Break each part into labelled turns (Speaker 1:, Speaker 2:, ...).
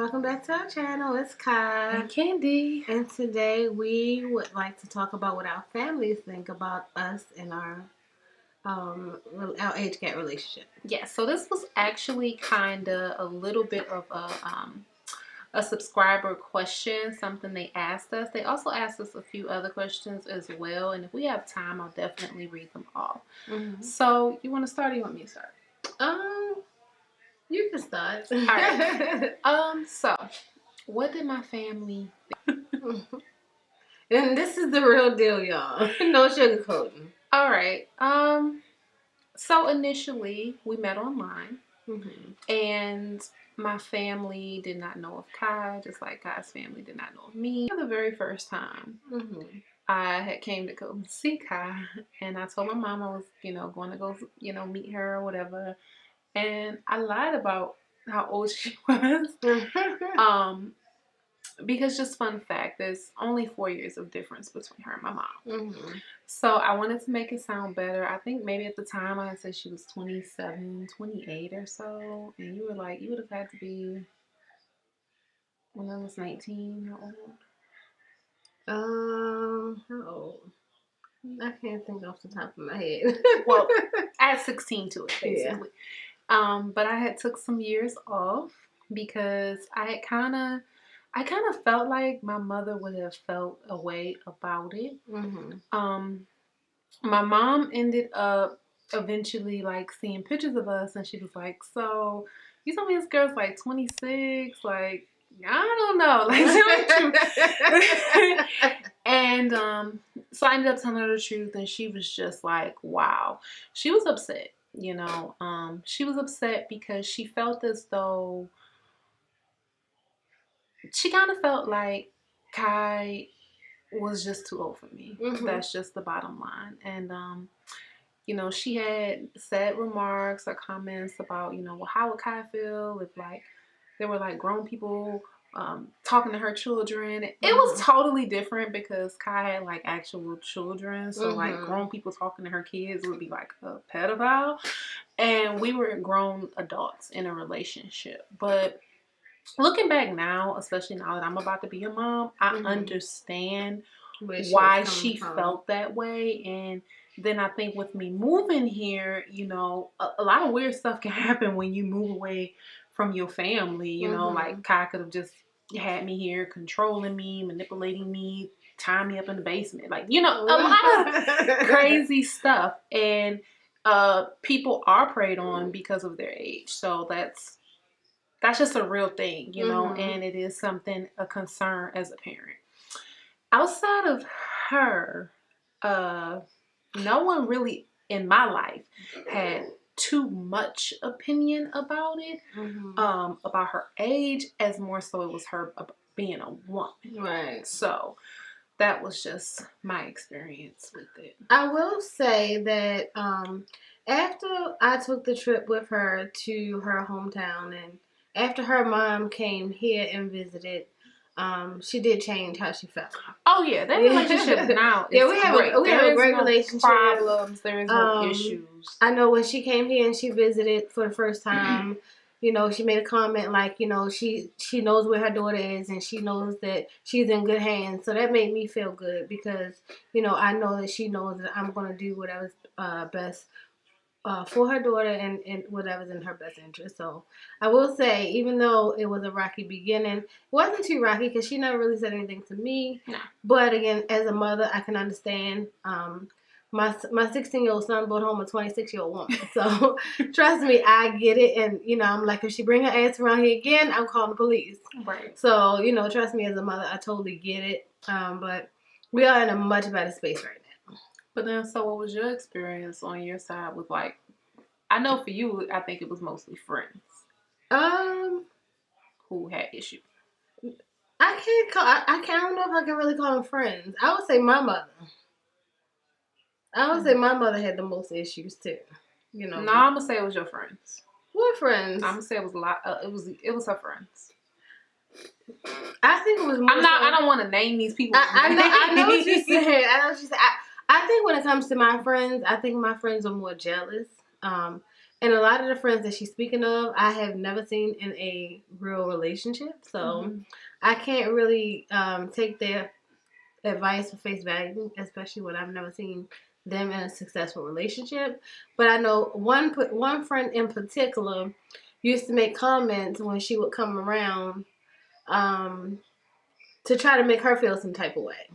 Speaker 1: Welcome back to our channel. It's Kai
Speaker 2: and Candy.
Speaker 1: And today we would like to talk about what our families think about us and our age gap relationship.
Speaker 2: Yeah, so this was actually kind of a little bit of a subscriber question, something they asked us. They also asked us a few other questions as well, and if we have time, I'll definitely read them all. Mm-hmm. So, you want to start or you want me to start?
Speaker 1: You can start.
Speaker 2: All right. So, what did my family think?
Speaker 1: And this is the real deal, y'all. No sugarcoating.
Speaker 2: All right. So initially we met online, and my family did not know of Kai, just like Kai's family did not know of me. For the very first time, I had came to go see Kai, and I told my mom I was, going to go, meet her or whatever. And I lied about how old she was. Because just fun fact, there's only 4 years of difference between her and my mom. So I wanted to make it sound better. I think maybe at the time I said she was 27, 28 or so. And you were like, you would have had to be, when I was 19,
Speaker 1: how old? I can't think off the top of my head.
Speaker 2: Well, add 16 to it, basically. Yeah. But I had took some years off because I kind of felt like my mother would have felt a way about it. My mom ended up eventually like seeing pictures of us, and she was like, "So you told me this girl's like 26, like I don't know, like." And so I ended up telling her the truth, and she was just like, "Wow." She was upset, She was upset because she felt as though. She kind of felt like Kai was just too old for me. That's just the bottom line. And, she had said remarks or comments about, well, how would Kai feel if, like, there were, like, grown people talking to her children. It was totally different because Kai had, like, actual children. So, like, grown people talking to her kids would be, like, a pedophile. And we were grown adults in a relationship. But looking back now, especially now that I'm about to be a mom, I understand why she felt that way. And then I think with me moving here, a lot of weird stuff can happen when you move away from your family. Like Kai could have just had me here, controlling me, manipulating me, tying me up in the basement. Like, a lot of crazy stuff. And people are preyed on because of their age. So that's just a real thing, and it is a concern as a parent. Outside of her, no one really in my life had too much opinion about it, about her age, as more so it was her being a woman.
Speaker 1: Right.
Speaker 2: So that was just my experience with it.
Speaker 1: I will say that after I took the trip with her to her hometown, and after her mom came here and visited, she did change how she felt.
Speaker 2: Oh yeah, that relationship now is
Speaker 1: we have a great relationship.
Speaker 2: Problems, there is no issues.
Speaker 1: I know when she came here and she visited for the first time, she made a comment like, she knows where her daughter is and she knows that she's in good hands. So that made me feel good because, I know that she knows that I'm going to do whatever's best for her daughter and whatever's in her best interest. So I will say, even though it was a rocky beginning, it wasn't too rocky because she never really said anything to me.
Speaker 2: No.
Speaker 1: But again, as a mother, I can understand. My 16-year-old son brought home a 26-year-old woman. So trust me, I get it. And, I'm like, if she bring her ass around here again, I'm calling the police.
Speaker 2: Right.
Speaker 1: So, trust me, as a mother, I totally get it. But we are in a much better space right now.
Speaker 2: But then, so what was your experience on your side with, like, I know for you, I think it was mostly friends. Who had issues.
Speaker 1: I don't know if I can really call them friends. I would say my mother. I would say my mother had the most issues too.
Speaker 2: No, I'm gonna say it was your friends.
Speaker 1: What friends?
Speaker 2: I'm gonna say it was a lot. It was her friends.
Speaker 1: I think it was more.
Speaker 2: I don't want to name these people.
Speaker 1: I know what you said. I think when it comes to my friends, I think my friends are more jealous. And a lot of the friends that she's speaking of, I have never seen in a real relationship. So I can't really take their advice for face value, especially when I've never seen them in a successful relationship. But I know one friend in particular used to make comments when she would come around to try to make her feel some type of way.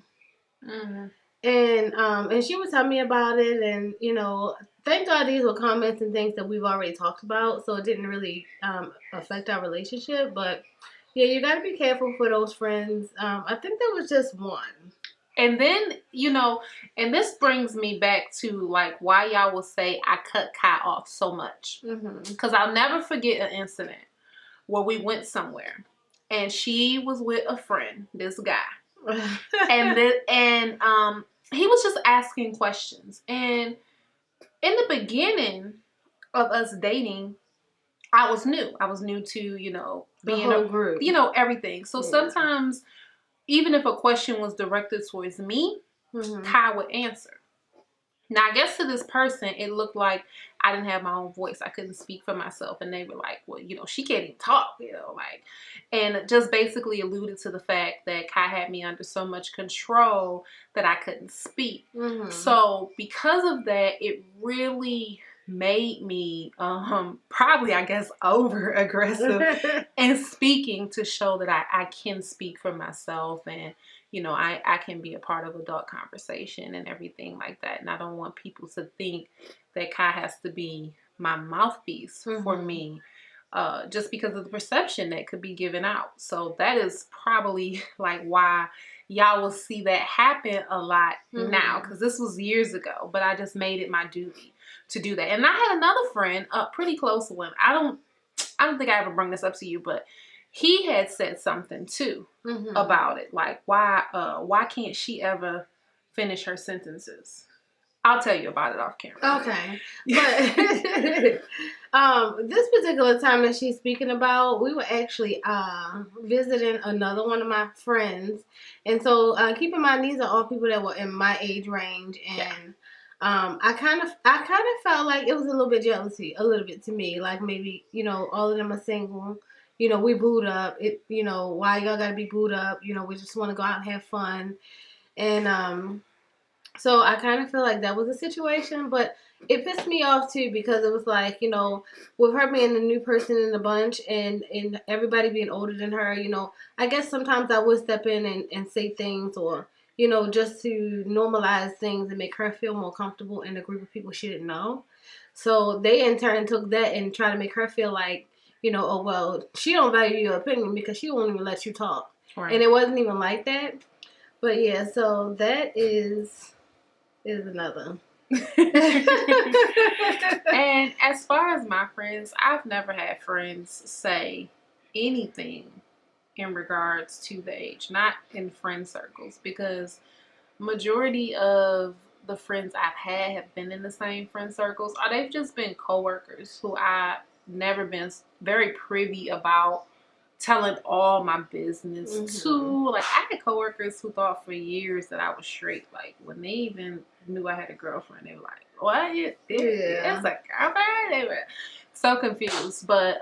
Speaker 1: Mm-hmm. And she would tell me about it, and thank God these were comments and things that we've already talked about, so it didn't really affect our relationship. But yeah, you got to be careful for those friends. I think there was just one.
Speaker 2: And then, and this brings me back to like why y'all will say I cut Kai off so much. Because I'll never forget an incident where we went somewhere and she was with a friend, this guy. and he was just asking questions. And in the beginning of us dating, I was new. I was new to, being
Speaker 1: a group.
Speaker 2: Everything. So sometimes, even if a question was directed towards me, Kai would answer. Now, I guess to this person, it looked like I didn't have my own voice. I couldn't speak for myself. And they were like, well, she can't even talk, and just basically alluded to the fact that Kai had me under so much control that I couldn't speak. So because of that, it really made me probably, I guess, over aggressive in speaking to show that I can speak for myself, and I can be a part of adult conversation and everything like that. And I don't want people to think that Kai has to be my mouthpiece for me just because of the perception that could be given out. So that is probably like why y'all will see that happen a lot now, because this was years ago, but I just made it my duty to do that. And I had another friend, a pretty close one. I don't think I ever bring this up to you, but he had said something too about it. Like, why can't she ever finish her sentences? I'll tell you about it off camera.
Speaker 1: Okay. But this particular time that she's speaking about, we were actually visiting another one of my friends. And so keep in mind, these are all people that were in my age range. And I kind of felt like it was a little bit jealousy, a little bit to me. Like maybe, all of them are single. We booed up. Why y'all gotta be booed up? We just want to go out and have fun. And so I kind of feel like that was a situation, but it pissed me off too, because it was like, with her being the new person in the bunch and everybody being older than her, I guess sometimes I would step in and say things, or, just to normalize things and make her feel more comfortable in a group of people she didn't know. So they in turn took that and tried to make her feel like, oh, well, she don't value your opinion because she won't even let you talk. Right. And it wasn't even like that. But yeah, so that is another.
Speaker 2: And as far as my friends, I've never had friends say anything in regards to the age, not in friend circles, because majority of the friends I've had have been in the same friend circles, or they've just been coworkers who I've never been very privy about telling all my business to. Like, I had coworkers who thought for years that I was straight. Like, when they even knew I had a girlfriend, they were like, what? It's a girlfriend? They were so confused. But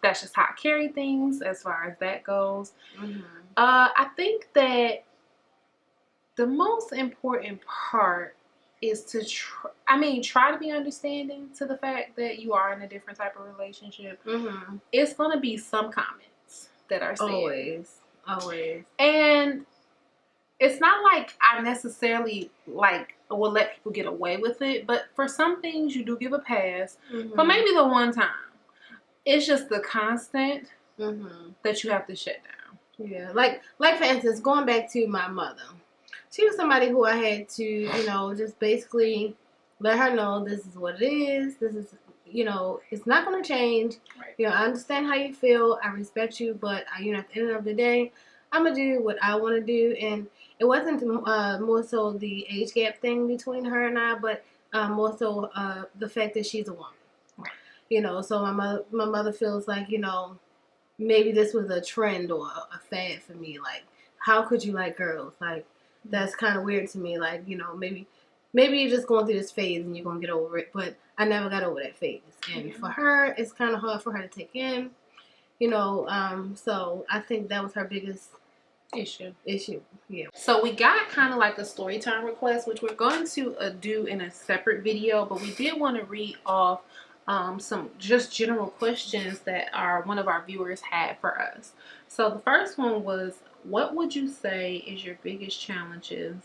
Speaker 2: that's just how I carry things as far as that goes. I think that the most important part is to try to be understanding to the fact that you are in a different type of relationship. It's going to be some comments that are said.
Speaker 1: Always.
Speaker 2: And it's not like I necessarily will let people get away with it, but for some things you do give a pass. But maybe the one time. It's just the constant that you have to shut down.
Speaker 1: Yeah. Like for instance, going back to my mother. She was somebody who I had to, just basically let her know this is what it is. This is, it's not going to change. Right. I understand how you feel. I respect you. But, at the end of the day, I'm going to do what I want to do. And it wasn't more so the age gap thing between her and I, but more so the fact that she's a woman. Right. So my mother feels like, maybe this was a trend or a fad for me. Like, how could you like girls? Like, that's kind of weird to me. Like, maybe maybe you're just going through this phase and you're going to get over it. But I never got over that phase. And for her, it's kind of hard for her to take in, you know. So I think that was her biggest issue. Yeah.
Speaker 2: So we got kind of like a story time request, which we're going to do in a separate video, but we did want to read off some just general questions that one of our viewers had for us. So the first one was, what would you say is your biggest challenges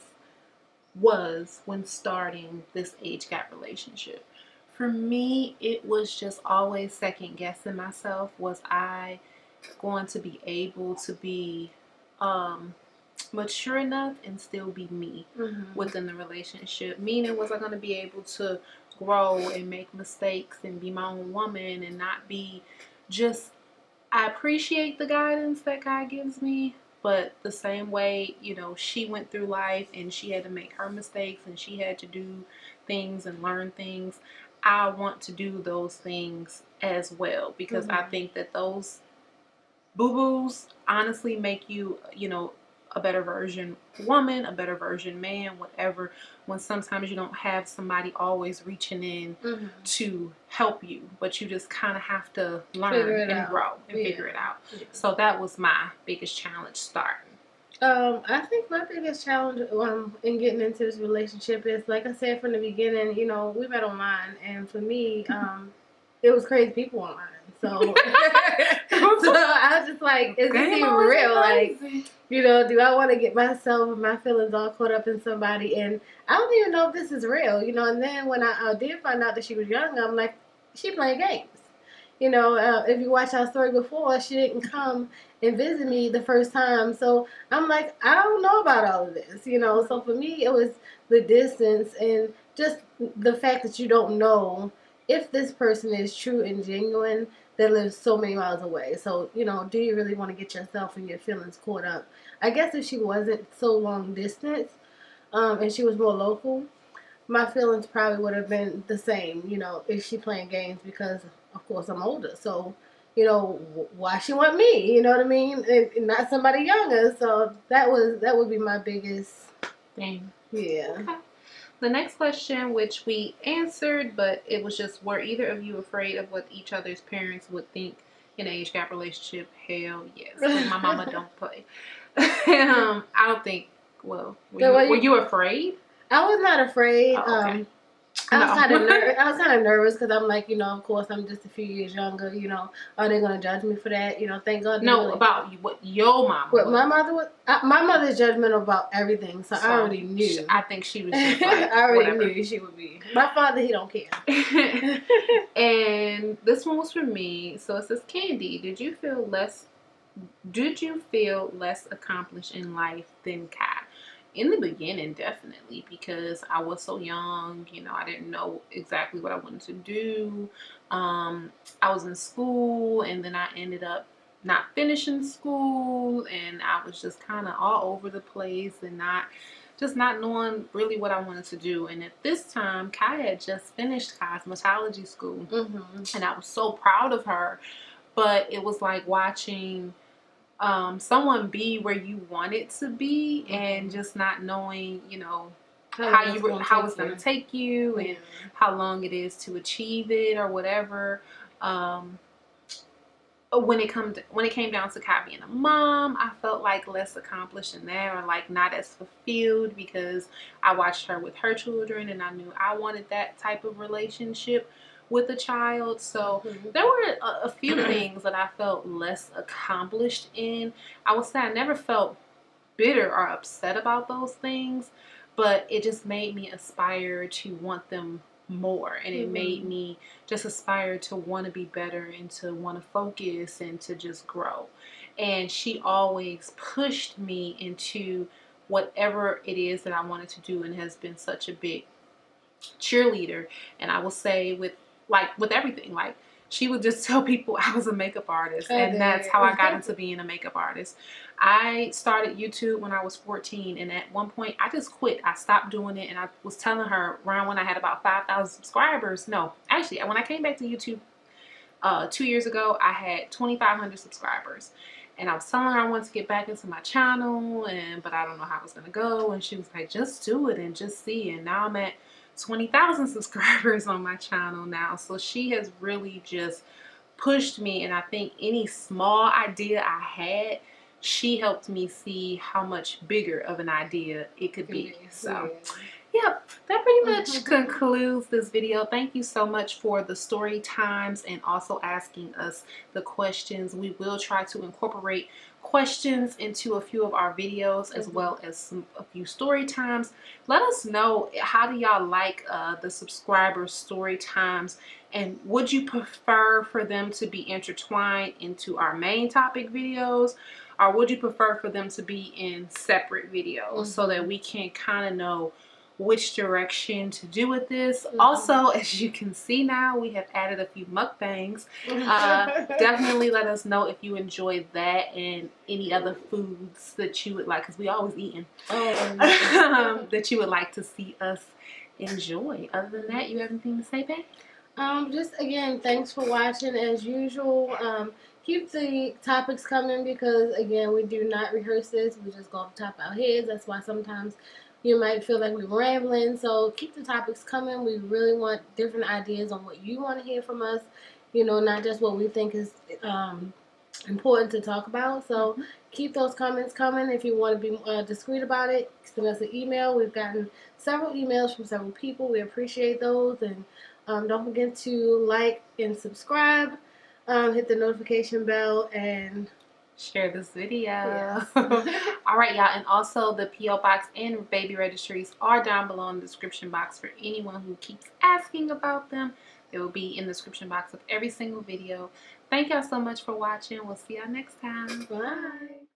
Speaker 2: was when starting this age gap relationship? For me, it was just always second guessing myself. Was I going to be able to be mature enough and still be me within the relationship? Meaning, was I going to be able to grow and make mistakes and be my own woman and not be just, I appreciate the guidance that God gives me, but the same way, you know, she went through life and she had to make her mistakes and she had to do things and learn things. I want to do those things as well, because I think that those boo-boos honestly make you, you know, a better version woman, a better version man, whatever, when sometimes you don't have somebody always reaching in to help you, but you just kind of have to learn and grow and figure it out. So that was my biggest challenge starting.
Speaker 1: I think my biggest challenge in getting into this relationship is, like I said from the beginning, you know, we met online, and for me, it was crazy people online. So, so I was just like, is this even real? Like, you know, do I want to get myself and my feelings all caught up in somebody? And I don't even know if this is real, you know. And then when I did find out that she was young, I'm like, she playing games. You know, if you watch our story before, she didn't come and visit me the first time. So I'm like, I don't know about all of this, you know. So for me, it was the distance and just the fact that you don't know if this person is true and genuine that lives so many miles away. So, you know, do you really want to get yourself and your feelings caught up? I guess if she wasn't so long distance and she was more local, my feelings probably would have been the same, you know, if she playing games, because of course I'm older. So, you know, why she want me? You know what I mean? And not somebody younger. So that would be my biggest
Speaker 2: thing.
Speaker 1: Yeah.
Speaker 2: Okay. The next question, which we answered, but it was just, were either of you afraid of what each other's parents would think in an age gap relationship? Hell yes. And my mama don't play. I don't think. Well, were you afraid?
Speaker 1: I was not afraid.
Speaker 2: Oh, okay.
Speaker 1: I was kind of nervous because I'm like, you know, of course I'm just a few years younger. You know, are they gonna judge me for that? You know, thank God.
Speaker 2: No, about what your mom.
Speaker 1: What my mother was. My mother's judgmental about everything, so I already knew.
Speaker 2: I think she was just like,
Speaker 1: I already knew she would be. My father, he don't care.
Speaker 2: And this one was for me. So it says, Candy, did you feel less accomplished in life than Kiy? In the beginning, definitely, because I was so young, you know, I didn't know exactly what I wanted to do. I was in school, and then I ended up not finishing school, and I was just kind of all over the place and not knowing really what I wanted to do. And at this time, Kiy had just finished cosmetology school, and I was so proud of her. But it was like watching someone be where you wanted to be, and just not knowing, you know, how it's going to take you and how long it is to achieve it or whatever. When it came down to Kiy being a mom, I felt like less accomplished in that, or like not as fulfilled, because I watched her with her children and I knew I wanted that type of relationship with a child. So there were a few things that I felt less accomplished in. I would say I never felt bitter or upset about those things, but it just made me aspire to want them more, and it made me just aspire to want to be better and to want to focus and to just grow. And she always pushed me into whatever it is that I wanted to do, and has been such a big cheerleader. And I will say with everything, like, she would just tell people I was a makeup artist, and that's how I got into being a makeup artist. I started YouTube when I was 14, and at one point I just quit. I stopped doing it, and I was telling her around when I had about 5,000 subscribers. No, actually, when I came back to YouTube 2 years ago, I had 2,500 subscribers. And I was telling her I wanted to get back into my channel, but I don't know how it was going to go. And she was like, just do it and just see. And now I'm at 20,000 subscribers on my channel now. So she has really just pushed me. And I think any small idea I had, she helped me see how much bigger of an idea it could be. So yep, that pretty much concludes this video. Thank you so much for the story times and also asking us the questions. We will try to incorporate questions into a few of our videos, as well as a few story times. Let us know, how do y'all like the subscriber story times, and would you prefer for them to be intertwined into our main topic videos, or would you prefer for them to be in separate videos so that we can kind of know which direction to do with this? Also, as you can see now, we have added a few mukbangs. Definitely let us know if you enjoyed that and any other foods that you would like, because we always eating, that you would like to see us enjoy. Other than that, you have anything to say, babe?
Speaker 1: Just again, thanks for watching as usual. Keep the topics coming, because again, we do not rehearse this. We just go off the top of our heads. That's why sometimes you might feel like we're rambling. So keep the topics coming. We really want different ideas on what you want to hear from us. You know, not just what we think is important to talk about. So keep those comments coming. If you want to be discreet about it, send us an email. We've gotten several emails from several people. We appreciate those. And don't forget to like and subscribe. Hit the notification bell and
Speaker 2: share this video. Yes. All right, y'all. And also the P.O. box and baby registries are down below in the description box for anyone who keeps asking about them. They will be in the description box of every single video. Thank y'all so much for watching. We'll see y'all next time.
Speaker 1: Bye.